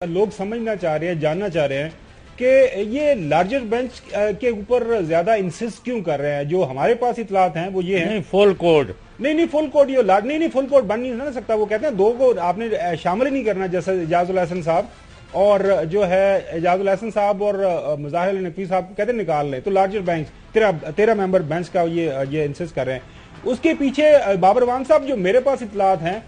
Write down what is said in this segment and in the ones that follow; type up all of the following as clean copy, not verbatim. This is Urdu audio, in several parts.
لوگ سمجھنا چاہ رہے ہیں، جاننا چاہ رہے ہیں کہ یہ لارجر بینچ کے اوپر زیادہ انسسٹ کیوں کر رہے ہیں؟ جو ہمارے پاس اطلاعات ہیں وہ یہ ہیں فل کوڈ نہیں فل کوڈ یہ نہیں فل کوڈ بن نہیں نہ سکتا. وہ کہتے ہیں دو کو آپ نے شامل ہی نہیں کرنا، جیسے اعجاز الحسن صاحب اور جو ہے اعجاز الحسن صاحب اور مظاہر نقوی صاحب کہتے ہیں نکال لیں، تو لارجر بینچ 13 ممبر بینچ کا یہ انسسٹ کر رہے ہیں. اس کے پیچھے بابر اعوان صاحب جو میرے پاس اطلاعات ہیں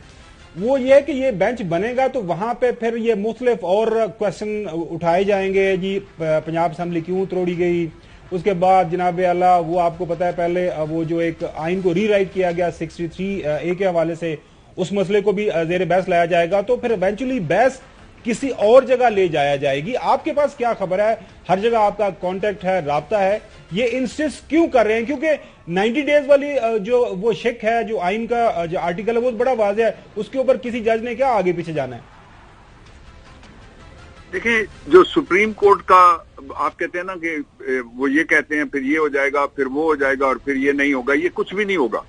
وہ یہ ہے کہ یہ بینچ بنے گا تو وہاں پہ پھر یہ مختلف اور کوشچن اٹھائے جائیں گے. جی پنجاب اسمبلی کیوں توڑی گئی، اس کے بعد جناب اعلیٰ وہ آپ کو پتا ہے پہلے وہ جو ایک آئین کو ری رائٹ کیا گیا 63A کے حوالے سے، اس مسئلے کو بھی زیر بحث لایا جائے گا. تو پھر ایونچولی بحث کسی اور جگہ لے جایا جائے گی. آپ کے پاس کیا خبر ہے؟ ہر جگہ آپ کا کانٹیکٹ ہے، رابطہ ہے، یہ انسسٹ کیوں کر رہے ہیں؟ کیونکہ 90 ڈیز والی جو وہ شک ہے، جو آئین کا جو آرٹیکل ہے وہ بڑا واضح ہے، اس کے اوپر کسی جج نے کیا آگے پیچھے جانا ہے؟ دیکھیں، جو سپریم کورٹ کا آپ کہتے ہیں نا کہ وہ یہ کہتے ہیں پھر یہ ہو جائے گا، پھر وہ ہو جائے گا، اور پھر یہ نہیں ہوگا، یہ کچھ بھی نہیں ہوگا.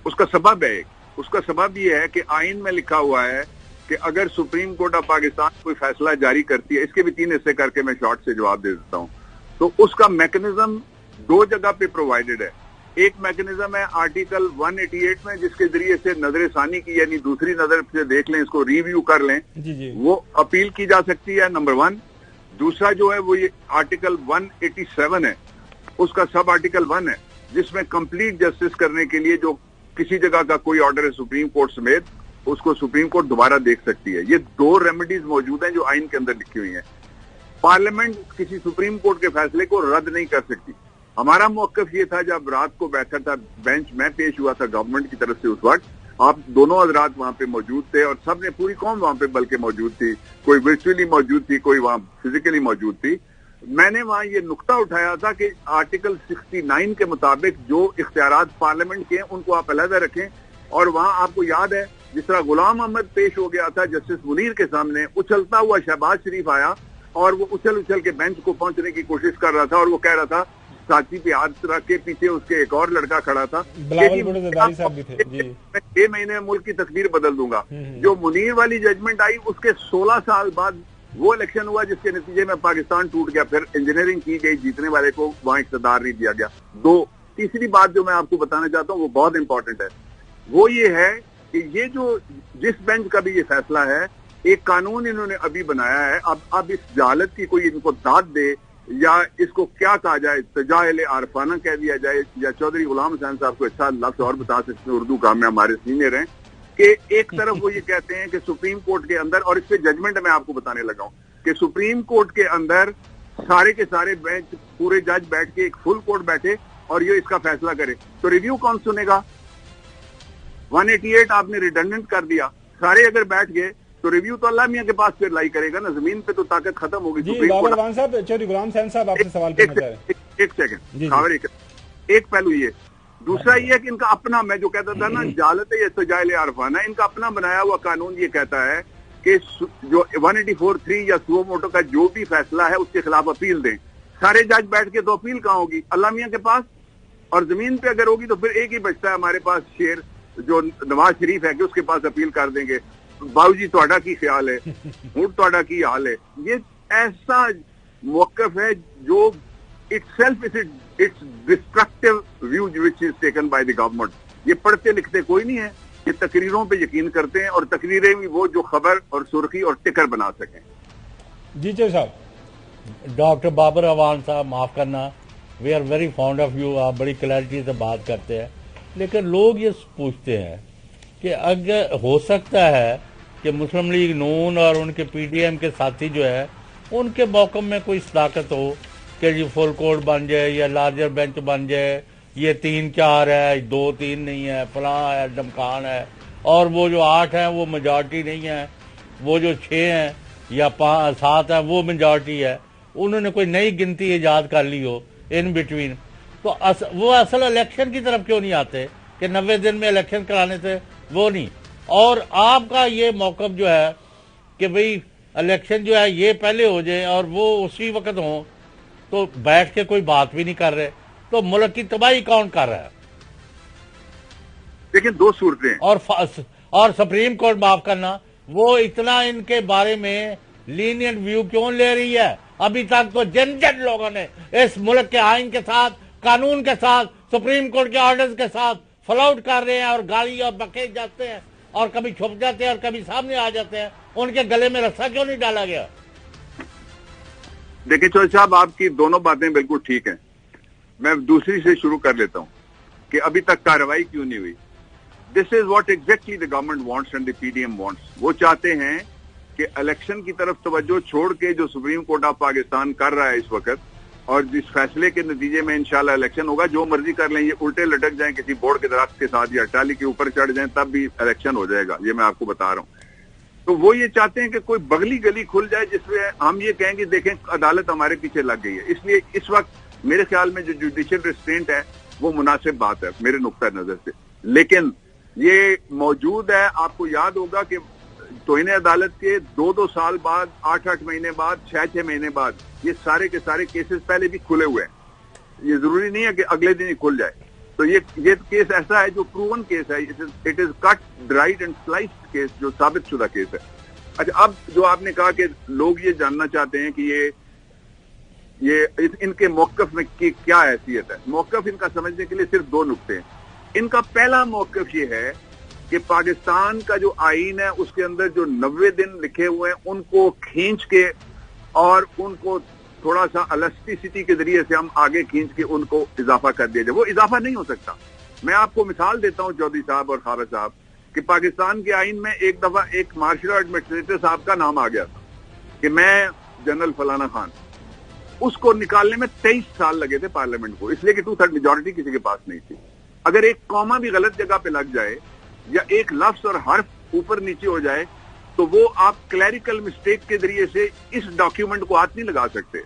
اس کا سبب ہے، اس کا سبب یہ ہے کہ آئین میں لکھا ہوا ہے کہ اگر سپریم کورٹ آف پاکستان کوئی فیصلہ جاری کرتی ہے، اس کے بھی 3 حصے کر کے میں شارٹ سے جواب دے دیتا ہوں، تو اس کا میکنزم 2 جگہ پہ پرووائڈڈ ہے. ایک میکنزم ہے آرٹیکل 188 میں، جس کے ذریعے سے نظر ثانی کی، یعنی دوسری نظر سے دیکھ لیں، اس کو ریویو کر لیں، وہ اپیل کی جا سکتی ہے، نمبر 1. دوسرا جو ہے وہ یہ آرٹیکل 187 ہے، اس کا سب آرٹیکل 1 ہے، جس میں کمپلیٹ جسٹس کرنے کے لیے جو کسی جگہ کا کوئی آرڈر ہے سپریم کورٹ سمیت، اس کو سپریم کورٹ دوبارہ دیکھ سکتی ہے. یہ 2 ریمیڈیز موجود ہیں جو آئین کے اندر لکھی ہوئی ہیں. پارلیمنٹ کسی سپریم کورٹ کے فیصلے کو رد نہیں کر سکتی. ہمارا موقف یہ تھا جب رات کو بیٹھا تھا بینچ میں پیش ہوا تھا گورنمنٹ کی طرف سے، اس وقت آپ دونوں حضرات وہاں پہ موجود تھے، اور سب نے پوری قوم وہاں پہ بلکہ موجود تھی، کوئی ورچولی موجود تھی، کوئی وہاں فزیکلی موجود تھی. میں نے وہاں یہ نقطہ اٹھایا تھا کہ آرٹیکل 69 کے مطابق جو اختیارات پارلیمنٹ کے ہیں ان کو آپ علیحدہ رکھیں. اور وہاں آپ کو یاد ہے جس طرح غلام احمد پیش ہو گیا تھا جسٹس منیر کے سامنے، اچھلتا ہوا شہباز شریف آیا اور وہ اچھل کے بینچ کو پہنچنے کی کوشش کر رہا تھا، اور وہ کہہ رہا تھا ساتھی پہ ہاتھ رکھ کے، پیچھے اس کے ایک اور لڑکا کھڑا تھا، میں 6 مہینے میں ملک کی تقدیر بدل دوں گا. جو منیر والی ججمنٹ آئی، اس کے 16 سال بعد وہ الیکشن ہوا جس کے نتیجے میں پاکستان ٹوٹ گیا. پھر انجینئرنگ کی گئی، جیتنے والے کو وہاں اقتدار نہیں دیا گیا. 2 تیسری بات جو میں آپ کو بتانا چاہتا ہوں وہ بہت امپورٹنٹ ہے، وہ یہ ہے کہ یہ جو جس بینچ کا بھی یہ فیصلہ ہے، ایک قانون انہوں نے ابھی بنایا ہے. اب اس جہالت کی کوئی ان کو داد دے، یا اس کو کیا کہا جائے، تجاہل عارفانہ کہہ دیا جائے، یا چودھری غلام حسین صاحب کو اچھا لفظ اور بتا سکتے ہیں، اردو کا میں ہمارے سینئر ہیں، کہ ایک طرف وہ یہ کہتے ہیں کہ سپریم کورٹ کے اندر، اور اس پہ ججمنٹ میں آپ کو بتانے لگا ہوں کہ سپریم کورٹ کے اندر سارے کے سارے بینچ پورے جج بیٹھ کے ایک فل کورٹ بیٹھے اور یہ اس کا فیصلہ کرے، تو ریویو کون سنے گا؟ 188 آپ نے ریڈنڈنٹ کر دیا. سارے اگر بیٹھ گئے تو ریویو تو اللہ میاں کے پاس پھر لائی کرے گا نا، زمین پہ تو طاقت ختم ہوگی. جی بابر اعوان صاحب، چودھری غلام حسین صاحب آپ سے سوال کرنا چاہ رہے ہیں. ایک سیکنڈ، ایک پہلو یہ. دوسرا یہ ہے کہ ان کا اپنا، میں جو کہتا تھا نا جہالت ہے یا تجاہل عارفانہ، ان کا اپنا بنایا ہوا قانون یہ کہتا ہے کہ جو 184(3) یا سو موٹو کا جو بھی فیصلہ ہے اس کے خلاف اپیل دیں. سارے جج بیٹھ کے تو اپیل کہاں ہوگی؟ اللہ میاں کے پاس. اور زمین پہ اگر ہوگی تو پھر ایک ہی بچتا ہے ہمارے پاس شیر، جو نواز شریف ہے، کہ اس کے پاس اپیل کر دیں گے. باؤ جی تھوڑا کی خیال ہے، موڈ تھوڑا کی حال ہے. یہ ایسا موقف ہے جو itself it's destructive view which is taken by the government. یہ پڑھتے لکھتے کوئی نہیں ہے، یہ تقریروں پہ یقین کرتے ہیں، اور تقریریں بھی وہ جو خبر اور سرخی اور ٹکر بنا سکیں. جی صاحب. ڈاکٹر بابر اعوان صاحب معاف کرنا، we are very fond of you, آپ بڑی کلیئرٹی سے بات کرتے ہیں، لیکن لوگ یہ پوچھتے ہیں کہ اگر ہو سکتا ہے کہ مسلم لیگ نون اور ان کے پی ٹی ایم کے ساتھی جو ہے ان کے موقع میں کوئی صداقت ہو کہ جی فل کورٹ بن جائے یا لارجر بینچ بن جائے، یہ 3-4 ہے، 2-3 نہیں ہے، فلاں ہے، ڈمکان ہے، اور وہ جو 8 ہیں وہ میجارٹی نہیں ہے، وہ جو 6 ہیں یا 7 ہیں وہ میجارٹی ہے. انہوں نے کوئی نئی گنتی ایجاد کر لی ہو ان بٹوین، تو وہ اصل الیکشن کی طرف کیوں نہیں آتے کہ 90 دن میں الیکشن کرانے سے وہ نہیں. اور آپ کا یہ موقف جو ہے کہ بھئی الیکشن جو ہے یہ پہلے ہو جائے اور وہ اسی وقت ہوں، تو بیٹھ کے کوئی بات بھی نہیں کر رہے، تو ملک کی تباہی کون کر رہا ہے؟ لیکن 2 صورتیں اور سپریم کورٹ معاف کرنا، وہ اتنا ان کے بارے میں لینینٹ ویو کیوں لے رہی ہے؟ ابھی تک تو جن لوگوں نے اس ملک کے آئین کے ساتھ، قانون کے ساتھ، سپریم کورٹ کے آرڈرز کے ساتھ فلاؤٹ کر رہے ہیں اور گالی اور بکیج جاتے ہیں اور کبھی چھپ جاتے ہیں اور کبھی سامنے آ جاتے ہیں، ان کے گلے میں رسا کیوں نہیں ڈالا گیا؟ دیکھیں چودھری صاحب، آپ کی دونوں باتیں بالکل ٹھیک ہیں. میں دوسری سے شروع کر لیتا ہوں کہ ابھی تک کارروائی کیوں نہیں ہوئی. This is what exactly the government wants and the P D M wants. وہ چاہتے ہیں کہ الیکشن کی طرف توجہ چھوڑ کے جو سپریم کورٹ آف پاکستان کر رہا ہے اس وقت، اور جس فیصلے کے نتیجے میں انشاءاللہ الیکشن ہوگا، جو مرضی کر لیں، یہ الٹے لٹک جائیں کسی بورڈ کے درخت کے ساتھ یا ٹالی کے اوپر چڑھ جائیں، تب بھی الیکشن ہو جائے گا. یہ میں آپ کو بتا رہا ہوں. تو وہ یہ چاہتے ہیں کہ کوئی بغلی گلی کھل جائے جس میں ہم یہ کہیں گے دیکھیں عدالت ہمارے پیچھے لگ گئی ہے. اس لیے اس وقت میرے خیال میں جو جوڈیشل ریسٹرینٹ ہے وہ مناسب بات ہے میرے نقطہ نظر سے. لیکن یہ موجود ہے. آپ کو یاد ہوگا کہ توہین عدالت کے 2 سال بعد، 8 مہینے بعد، 6 مہینے بعد یہ سارے کے سارے کیسز پہلے بھی کھلے ہوئے ہیں. یہ ضروری نہیں ہے کہ اگلے دن ہی کھل جائے. تو یہ کیس ایسا ہے جو پروون کیس ہے. It is cut dried and sliced case, جو ثابت شدہ کیس ہے. اچھا، اب جو آپ نے کہا کہ لوگ یہ جاننا چاہتے ہیں کہ یہ ان کے موقف میں کیا حیثیت ہے. موقف ان کا سمجھنے کے لیے صرف 2 نقطے ہیں. ان کا پہلا موقف یہ ہے کہ پاکستان کا جو آئین ہے اس کے اندر جو 90 دن لکھے ہوئے ہیں ان کو کھینچ کے اور ان کو تھوڑا سا الاسٹیسٹی کے ذریعے سے ہم آگے کھینچ کے ان کو اضافہ کر دیا جائے. وہ اضافہ نہیں ہو سکتا. میں آپ کو مثال دیتا ہوں چودھری صاحب اور خارج صاحب، کہ پاکستان کے آئین میں ایک دفعہ ایک مارشل ایڈمنسٹریٹر صاحب کا نام آ گیا تھا کہ میں جنرل فلانا خان. اس کو نکالنے میں 23 سال لگے تھے پارلیمنٹ کو، اس لیے کہ 2/3 میجورٹی کسی کے پاس نہیں تھی. اگر ایک کوما بھی غلط جگہ پہ لگ جائے یا ایک لفظ اور حرف اوپر نیچے ہو جائے تو وہ آپ کلیریکل مسٹیک کے ذریعے سے اس ڈاکیومنٹ کو ہاتھ نہیں لگا سکتے.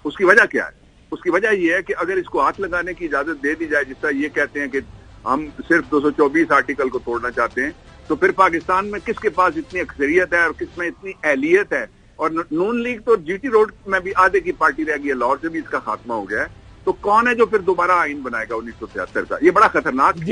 اس کی وجہ کیا ہے؟ اس کی وجہ یہ ہے کہ اگر اس کو ہاتھ لگانے کی اجازت دے دی جائے، جس طرح یہ کہتے ہیں کہ ہم صرف 224 آرٹیکل کو توڑنا چاہتے ہیں، تو پھر پاکستان میں کس کے پاس اتنی اکثریت ہے اور کس میں اتنی اہلیت ہے. اور نون لیگ تو جی ٹی روڈ میں بھی آدھے کی پارٹی رہ گئی ہے، لاہور سے بھی اس کا خاتمہ ہو گیا ہے. تو کون ہے جو پھر دوبارہ آئین بنائے گا 1973 کا؟ یہ بڑا خطرناک ہے.